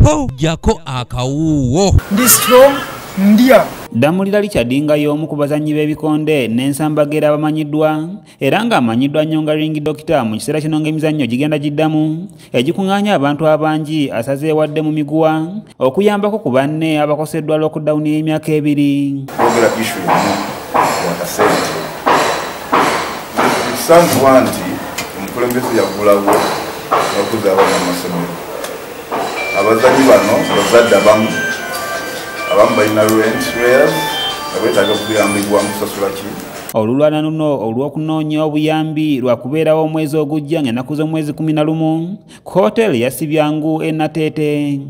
po jako akawuwo ndi strong ndya. Damulira Richard nga y'omu ku bazannyi b'ebikonde n'ensambagera abamanyiddwa era ng'amanyiddwa nnyo nga ring doctor mu kiseera kino ng'emizannyo gigenda giddamu egikuŋŋaanya abantu abangi asazeewadde mu miguwa okuyambako ku banne abakoseddwa lockdown y'emyaka 2. Sanzibwa nti omukulembeze yaggulawo n'okuza abaana mu masomero. Abazannyi bano bazadde abamu balina rent arrears abetaaga kuyambibwa mu kusasula ki. Olulwana luno olw'okunoonya obuyambi lwakubeerawo omwezi ogujja ng'ennaku z'omwezi 11 ku hoteli ya Sibyangu e Nateete.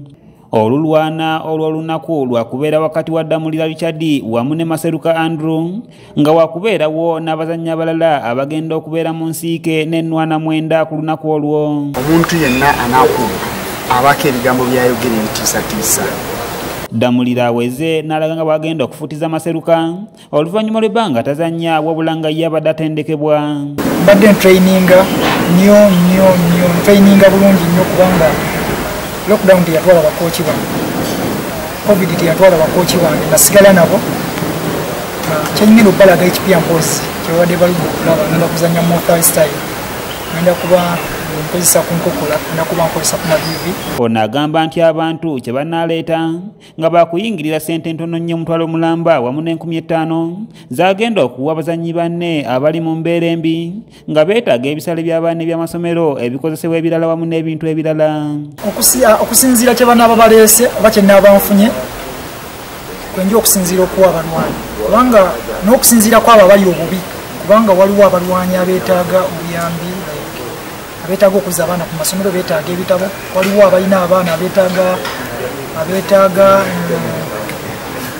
Olulwana olw'olunaku lwakubeera wakati wa Damulira Richard wamu ne Maseruka Andrew nga wakubeerawo n'abazannyi abalala abagenda okubeera mu nsiike n'ennwana 9 ku lunaku olwo. Omuntu yenna anaakuuma abako ebigambo byayogera ebitiisatiisa. Damulira aweze n'alaga nga bwagenda okufutiza Maseruka oluvannyuma lw'ebbanga tazannya wabula nga ye abadde atendekebwa. Mbadde ntraininga nnyo ntraininga bulungi nnyo kubanga lockdown teyatwala bakooki bange, covid teyatwala bakooki bange, nasigala nabo. Kyenyini lubbalaga ekipya mpozi kyebadde bali okulaba ngenda kuzannya mu freestyle, ngenda kuba nkozesa ku nkokola, ngenda kuba nkozesa ku mavivi. Ono agamba nti abantu kye bannaaleeta nga bakuyingirira ssente ntono nnyo omutwalo mulamba wamu n'5,000 zagenda okuwa abazannyi banne abali mu mbeera embi nga beetaaga ebisale by'abaana eby'amasomero ebikozesebwa ebirala wamu n'ebintu ebirala. Okusinziira kye banaaba baleese oba kye nnaaba nfunye kwenja okusinziira okuwa abalwanyi kubanga n'okusinziira kwabo abali obubi kubanga waliwo abalwanyi abeetaaga obuyambi, abeetaaga okuza abaana ku masomero, beetaaga ebitabo, waliwo abalina abaana abeetaaga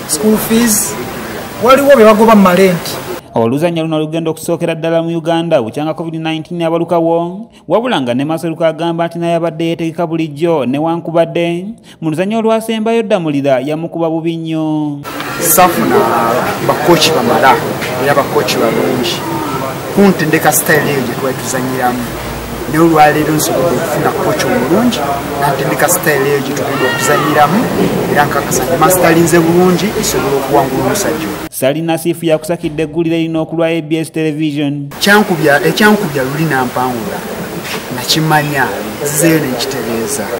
school fees, waliwo be bagoba mu malenti. Oluzannya luno lugenda okusookera ddala mu Uganda bukyanga COVID-19 abalukawo wabula nga ne Maseruka agamba nti naye abadde yeetegeka bulijjo newankubadde mu luzannya olwasembayo Damulira yamukuba bubi nnyo. Safuna bakooki bamala era bakooki balungi kuntendeka sitayiri eyo gye twali tuzanyiramu. Ne olwaleero nsobodde okufuna kooki omulungi nantendeka sitayiri eyo gye tugenda okuzanyiramu era nkakasa nti masitalinze bulungi esobola okuwangula omusajja. Salina Sifu yakusakidde eggulire lino okulwa ABS Television. Ekyankubya luli nampangula nakimanya zizeyo nenkitereeza.